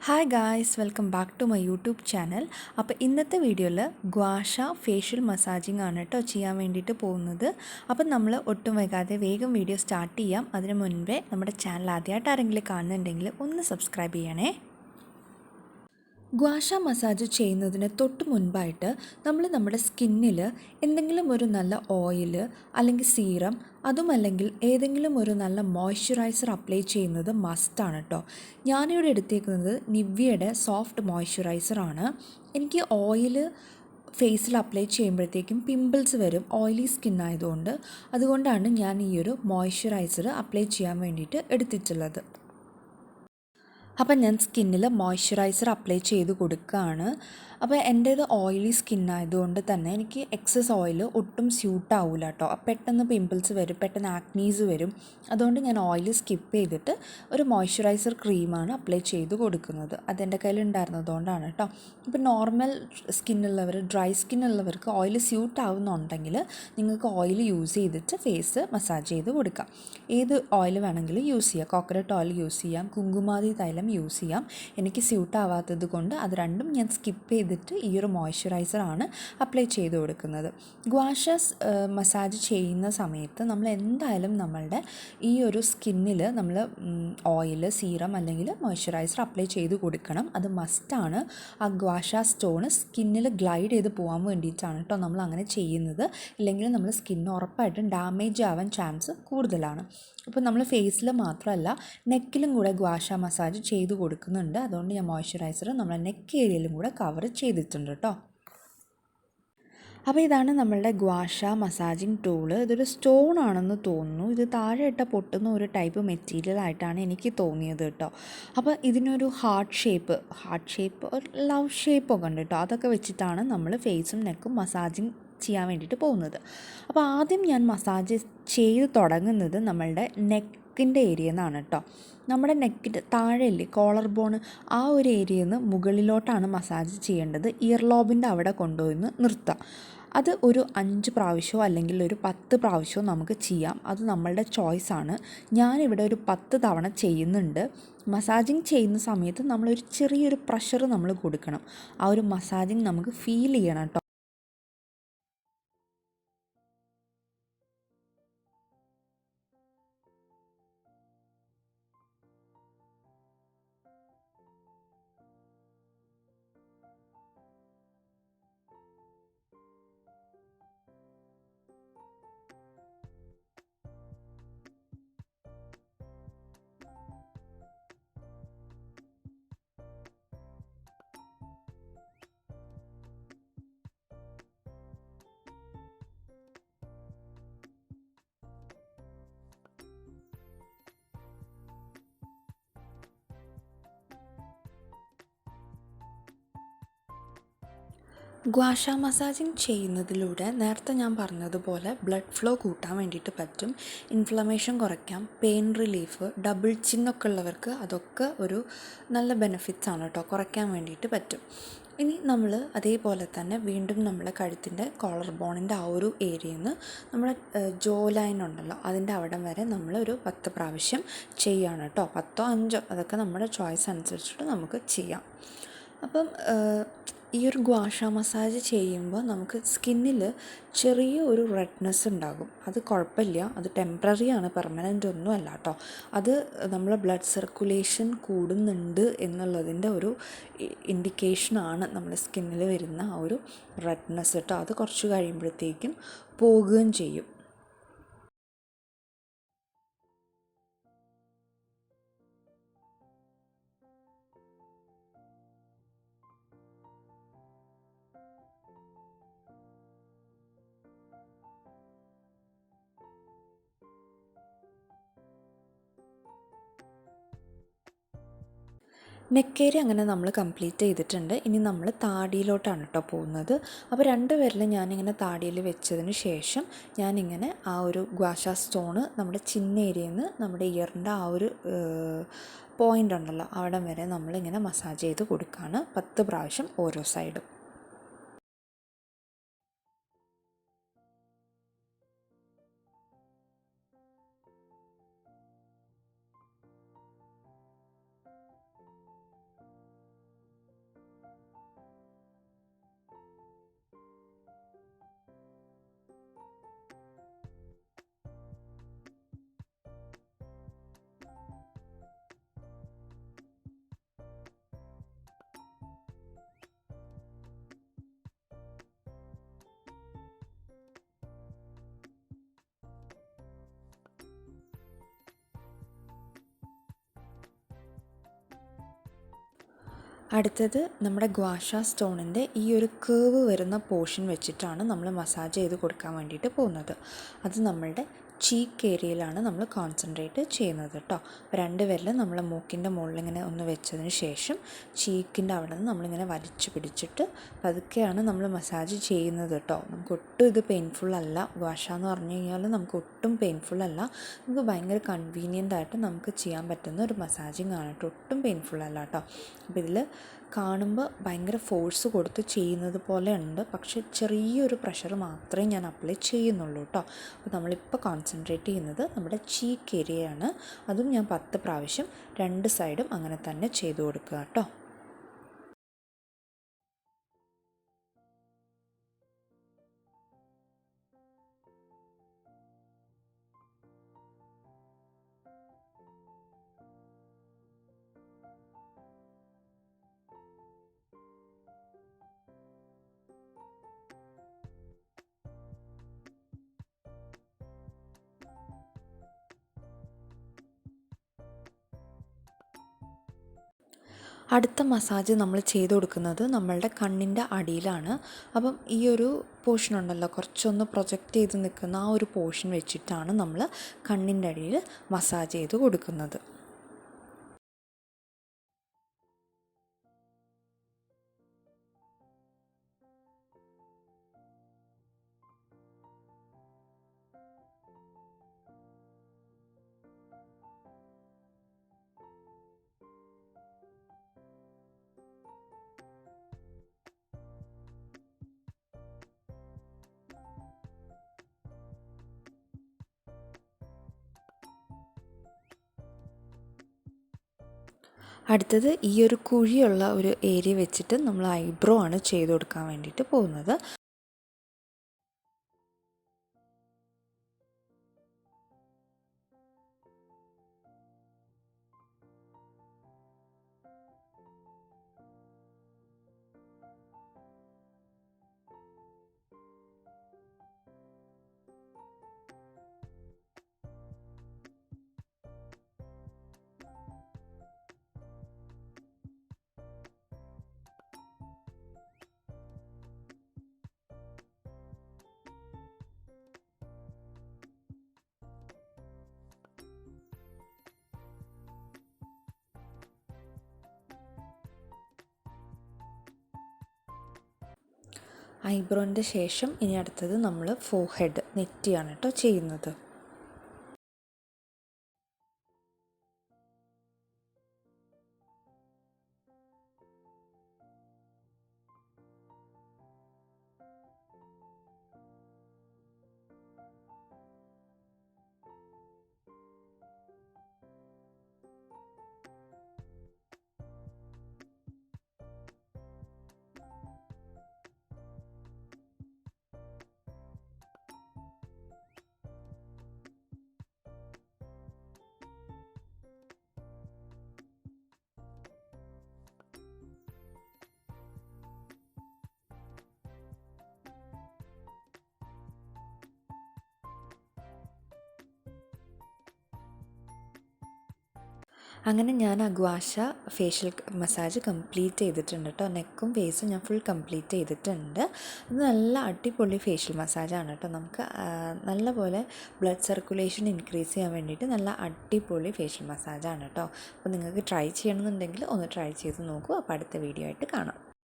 Hi guys, welcome back to my YouTube channel. അപ്പോൾ ഇന്നത്തെ വീഡിയോയിൽ ഗ്വാഷ ഫേഷ്യൽ മസാജിങ് ആണ് കേട്ടോ ചെയ്യാൻ വേണ്ടിയിട്ട് പോകുന്നത്. അപ്പം നമ്മൾ ഒട്ടും വൈകാതെ വേഗം വീഡിയോ സ്റ്റാർട്ട് ചെയ്യാം. അതിന് മുൻപേ നമ്മുടെ ചാനൽ ആദ്യമായിട്ട് ആരെങ്കിലും കാണുന്നുണ്ടെങ്കിൽ ഒന്ന് സബ്സ്ക്രൈബ് ചെയ്യണേ. ഗ്വാഷ മസാജ് ചെയ്യുന്നതിന് തൊട്ട് മുൻപായിട്ട് നമ്മൾ നമ്മുടെ സ്കിന്നിൽ എന്തെങ്കിലും ഒരു നല്ല ഓയിൽ അല്ലെങ്കിൽ സീറം അതുമല്ലെങ്കിൽ ഏതെങ്കിലും ഒരു നല്ല മോയ്സ്ചറൈസർ അപ്ലൈ ചെയ്യുന്നത് മസ്റ്റാണ് കേട്ടോ. ഞാനിവിടെ എടുത്തേക്കുന്നത് നിവ്യയുടെ സോഫ്റ്റ് മോയ്സ്ചറൈസറാണ്. എനിക്ക് ഓയിൽ ഫേസിൽ അപ്ലൈ ചെയ്യുമ്പോഴത്തേക്കും പിമ്പിൾസ് വരും, ഓയിലി സ്കിൻ ആയതുകൊണ്ട്. അതുകൊണ്ടാണ് ഞാൻ ഈ ഒരു മോയ്സ്ചറൈസർ അപ്ലൈ ചെയ്യാൻ വേണ്ടിയിട്ട് എടുത്തിട്ടുള്ളത്. അപ്പം ഞാൻ സ്കിന്നിൽ മോയ്സ്ചറൈസർ അപ്ലൈ ചെയ്ത് കൊടുക്കുകയാണ്. അപ്പോൾ എൻ്റേത് ഓയിലി സ്കിന്നായതുകൊണ്ട് തന്നെ എനിക്ക് എക്സസ് ഓയിൽ ഒട്ടും സ്യൂട്ടാവില്ല കേട്ടോ. പെട്ടെന്ന് പിമ്പിൾസ് വരും, പെട്ടെന്ന് ആക്നീസ് വരും. അതുകൊണ്ട് ഞാൻ ഓയിൽ സ്കിപ്പ് ചെയ്തിട്ട് ഒരു മോയ്സ്ചറൈസർ ക്രീമാണ് അപ്ലൈ ചെയ്ത് കൊടുക്കുന്നത്. അതെൻ്റെ കയ്യിലുണ്ടായിരുന്നതുകൊണ്ടാണ് കേട്ടോ. ഇപ്പോൾ നോർമൽ സ്കിന്നുള്ളവർ, ഡ്രൈ സ്കിന്നുള്ളവർക്ക് ഓയിൽ സ്യൂട്ട് ആവുന്നുണ്ടെങ്കിൽ നിങ്ങൾക്ക് ഓയിൽ യൂസ് ചെയ്തിട്ട് ഫേസ് മസാജ് ചെയ്ത് കൊടുക്കാം. ഏത് ഓയിൽ വേണമെങ്കിലും യൂസ് ചെയ്യാം. കോക്കനട്ട് ഓയിൽ യൂസ് ചെയ്യാം, കുങ്കുമാതി തൈലം യൂസ് ചെയ്യാം. എനിക്ക് സ്യൂട്ട് ആവാത്തത് കൊണ്ട് അത് രണ്ടും ഞാൻ സ്കിപ്പ് ചെയ്തിട്ട് ഈ ഒരു മോയ്സ്ചറൈസറാണ് അപ്ലൈ ചെയ്ത് കൊടുക്കുന്നത്. ഗ്വാഷസ് മസാജ് ചെയ്യുന്ന സമയത്ത് നമ്മൾ എന്തായാലും നമ്മളുടെ ഈ ഒരു സ്കിന്നിൽ നമ്മൾ ഓയിൽ, സീറം അല്ലെങ്കിൽ മോയ്സ്ചറൈസർ അപ്ലൈ ചെയ്ത് കൊടുക്കണം. അത് മസ്റ്റാണ്. ആ ഗ്വാഷ സ്റ്റോണ് സ്കിന്നിൽ ഗ്ലൈഡ് ചെയ്ത് പോകാൻ വേണ്ടിയിട്ടാണ് കേട്ടോ നമ്മൾ അങ്ങനെ ചെയ്യുന്നത്. ഇല്ലെങ്കിൽ നമ്മൾ സ്കിന്ന് ഉറപ്പായിട്ടും ഡാമേജ് ആവാൻ ചാൻസ് കൂടുതലാണ്. അപ്പോൾ നമ്മൾ ഫേസിൽ മാത്രമല്ല നെക്കിലും കൂടെ ഗ്വാഷ മസാജ് ചെയ്ത് കൊടുക്കുന്നുണ്ട്. അതുകൊണ്ട് ഞാൻ മോയ്സ്ചറൈസർ നമ്മളെ നെക്ക് ഏരിയയിലും കൂടെ കവർ ചെയ്തിട്ടുണ്ട് കേട്ടോ. അപ്പോൾ ഇതാണ് നമ്മളുടെ ഗ്വാഷ മസാജിങ് ടൂള്. ഇതൊരു സ്റ്റോൺ ആണെന്ന് തോന്നുന്നു. ഇത് താഴെ ഇട്ട പൊട്ടുന്ന ഒരു ടൈപ്പ് മെറ്റീരിയൽ ആയിട്ടാണ് എനിക്ക് തോന്നിയത് കേട്ടോ. അപ്പോൾ ഇതിനൊരു ഹാർട്ട് ഷേപ്പ് ഒരു ലവ് ഷേപ്പൊക്കെ ഉണ്ട് കേട്ടോ. അതൊക്കെ വെച്ചിട്ടാണ് നമ്മൾ ഫേസും നെക്കും മസാജിങ് ചെയ്യാൻ വേണ്ടിയിട്ട് പോകുന്നത്. അപ്പോൾ ആദ്യം ഞാൻ മസാജ് ചെയ്ത് തുടങ്ങുന്നത് നമ്മളുടെ നെക്കിൻ്റെ ഏരിയയിൽ നിന്നാണ് കേട്ടോ. നമ്മുടെ നെക്കിൻ്റെ താഴെയല്ലേ കോളർ ബോൺ, ആ ഒരു ഏരിയയിൽ നിന്ന് മുകളിലോട്ടാണ് മസാജ് ചെയ്യേണ്ടത്. ഇയർ ലോബിൻ്റെ അവിടെ കൊണ്ടുപോയി നിർത്താം. അത് ഒരു 5 പ്രാവശ്യമോ അല്ലെങ്കിൽ ഒരു 10 പ്രാവശ്യമോ നമുക്ക് ചെയ്യാം. അത് നമ്മളുടെ ചോയ്സാണ്. ഞാനിവിടെ ഒരു 10 തവണ ചെയ്യുന്നുണ്ട്. മസാജിങ് ചെയ്യുന്ന സമയത്ത് നമ്മളൊരു ചെറിയൊരു പ്രഷർ നമ്മൾ കൊടുക്കണം. ആ ഒരു മസാജിങ് നമുക്ക് ഫീൽ ചെയ്യണം കേട്ടോ. ഗ്വാഷ മസാജിങ് ചെയ്യുന്നതിലൂടെ നേരത്തെ ഞാൻ പറഞ്ഞതുപോലെ ബ്ലഡ് ഫ്ലോ കൂട്ടാൻ വേണ്ടിയിട്ട് പറ്റും, ഇൻഫ്ലമേഷൻ കുറയ്ക്കാം, പെയിൻ റിലീഫ്, ഡബിൾ ചിന്നൊക്കെ ഉള്ളവർക്ക് അതൊക്കെ ഒരു നല്ല ബെനിഫിറ്റ്സ് ആണ് കേട്ടോ, കുറയ്ക്കാൻ വേണ്ടിയിട്ട് പറ്റും. ഇനി നമ്മൾ അതേപോലെ തന്നെ വീണ്ടും നമ്മളെ കഴുത്തിൻ്റെ കോളർ ബോണിൻ്റെ ആ ഒരു ഏരിയയിൽ നിന്ന് നമ്മുടെ ജോ ലൈൻ ഉണ്ടല്ലോ അതിൻ്റെ അവിടം വരെ നമ്മൾ ഒരു 10 പ്രാവശ്യം ചെയ്യുകയാണ് കേട്ടോ. 10ഓ 5ഓ അതൊക്കെ നമ്മുടെ ചോയ്സ് അനുസരിച്ചിട്ട് നമുക്ക് ചെയ്യാം. അപ്പം ഈ ഒരു ഗ്വാഷ മസാജ് ചെയ്യുമ്പോൾ നമുക്ക് സ്കിന്നിൽ ചെറിയ ഒരു റെഡ്നെസ് ഉണ്ടാകും. അത് കുഴപ്പമില്ല, അത് ടെമ്പററി ആണ്, പെർമനൻ്റ് ഒന്നും അല്ല കേട്ടോ. അത് നമ്മൾ ബ്ലഡ് സർക്കുലേഷൻ കൂടുന്നുണ്ട് എന്നുള്ളതിൻ്റെ ഒരു ഇൻഡിക്കേഷനാണ് നമ്മുടെ സ്കിന്നിൽ വരുന്ന ആ ഒരു റെഡ്നെസ് കേട്ടോ. അത് കുറച്ച് കഴിയുമ്പോഴത്തേക്കും പോകുകയും ചെയ്യും. നെക്കേരി അങ്ങനെ നമ്മൾ കംപ്ലീറ്റ് ചെയ്തിട്ടുണ്ട്. ഇനി നമ്മൾ താടിയിലോട്ടാണ് കേട്ടോ പോകുന്നത്. അപ്പോൾ 2 വിരൽ ഞാനിങ്ങനെ താടിയിൽ വെച്ചതിന് ശേഷം ഞാനിങ്ങനെ ആ ഒരു ഗ്വാഷ സ്റ്റോണ് നമ്മുടെ ചിന്ന ഏരിയയിൽ നിന്ന് നമ്മുടെ ഇയറിൻ്റെ ആ ഒരു പോയിൻ്റ് ഉണ്ടല്ലോ അവിടം വരെ നമ്മളിങ്ങനെ മസാജ് ചെയ്ത് കൊടുക്കുകയാണ് 10 പ്രാവശ്യം ഓരോ സൈഡും. അടുത്തത് നമ്മുടെ ഗ്വാഷ സ്റ്റോണിൻ്റെ ഈ ഒരു കേവ് വരുന്ന പോർഷൻ വെച്ചിട്ടാണ് നമ്മൾ മസാജ് ചെയ്ത് കൊടുക്കാൻ വേണ്ടിയിട്ട് പോകുന്നത്. അത് നമ്മളുടെ ചീക്ക് ഏരിയയിലാണ് നമ്മൾ കോൺസെൻട്രേറ്റ് ചെയ്യുന്നത് കേട്ടോ. രണ്ട് വിരൽ നമ്മൾ മൂക്കിൻ്റെ മുകളിലിങ്ങനെ ഒന്ന് വെച്ചതിന് ശേഷം ചീക്കിൻ്റെ അവിടെ നിന്ന് നമ്മളിങ്ങനെ വലിച്ചു പിടിച്ചിട്ട് പതുക്കെയാണ് നമ്മൾ മസാജ് ചെയ്യുന്നത് കേട്ടോ. നമുക്ക് ഒട്ടും ഇത് പെയിൻഫുൾ അല്ല. ഗ്വാഷ എന്ന് പറഞ്ഞു കഴിഞ്ഞാൽ നമുക്ക് ഒട്ടും പെയിൻഫുൾ അല്ല. നമുക്ക് ഭയങ്കര കൺവീനിയൻ്റ് ആയിട്ട് നമുക്ക് ചെയ്യാൻ പറ്റുന്ന ഒരു മസാജിങ് ആണ് കേട്ടോ. ഒട്ടും പെയിൻഫുൾ അല്ല കേട്ടോ. അപ്പോൾ ഇതിൽ കാണുമ്പോൾ ഭയങ്കര ഫോഴ്സ് കൊടുത്ത് ചെയ്യുന്നത് പോലെ ഉണ്ട്, പക്ഷെ ചെറിയൊരു പ്രഷർ മാത്രമേ ഞാൻ അപ്ലൈ ചെയ്യുന്നുള്ളൂ കേട്ടോ. അപ്പോൾ നമ്മളിപ്പോൾ കോൺസെൻട്രേറ്റ് ചെയ്യുന്നത് നമ്മുടെ ചീക്ക് ഏരിയയാണ്. അതും ഞാൻ 10 പ്രാവശ്യം 2 സൈഡും അങ്ങനെ തന്നെ ചെയ്തു കൊടുക്കുക കേട്ടോ. അടുത്ത മസാജ് നമ്മൾ ചെയ്ത് കൊടുക്കുന്നത് നമ്മളുടെ കണ്ണിൻ്റെ അടിയിലാണ്. അപ്പം ഈ ഒരു പോർഷൻ ഉണ്ടല്ലോ, കുറച്ചൊന്ന് പ്രൊജക്റ്റ് ചെയ്ത് നിൽക്കുന്ന ആ ഒരു പോർഷൻ വെച്ചിട്ടാണ് നമ്മൾ കണ്ണിൻ്റെ അടിയിൽ മസാജ് ചെയ്ത് കൊടുക്കുന്നത്. അടുത്തത് ഈ ഒരു കുഴിയുള്ള ഒരു ഏരിയ വെച്ചിട്ട് നമ്മൾ ഐബ്രോ ആണ് ചെയ്ത് കൊടുക്കാൻ വേണ്ടിയിട്ട് പോകുന്നത്. ഐബ്രോൻ്റെ ശേഷം ഇനി അടുത്തത് നമ്മൾ ഫോർഹെഡ്, നെറ്റിയാണ് കേട്ടോ ചെയ്യുന്നത്. അങ്ങനെ ഞാൻ ആ ഗ്വാഷ ഫേഷ്യൽ മസാജ് കംപ്ലീറ്റ് ചെയ്തിട്ടുണ്ട് കേട്ടോ. നെക്കും ഫേസും ഞാൻ ഫുൾ കംപ്ലീറ്റ് ചെയ്തിട്ടുണ്ട്. ഇത് നല്ല അടിപൊളി ഫേഷ്യൽ മസാജാണ് കേട്ടോ. നമുക്ക് നല്ലപോലെ ബ്ലഡ് സർക്കുലേഷൻ ഇൻക്രീസ് ചെയ്യാൻ വേണ്ടിയിട്ട് നല്ല അടിപൊളി ഫേഷ്യൽ മസാജാണ് കേട്ടോ. അപ്പോൾ നിങ്ങൾക്ക് ട്രൈ ചെയ്യണമെന്നുണ്ടെങ്കിൽ ഒന്ന് ട്രൈ ചെയ്ത് നോക്കൂ. അപ്പോൾ അടുത്ത വീഡിയോ ആയിട്ട് കാണാം.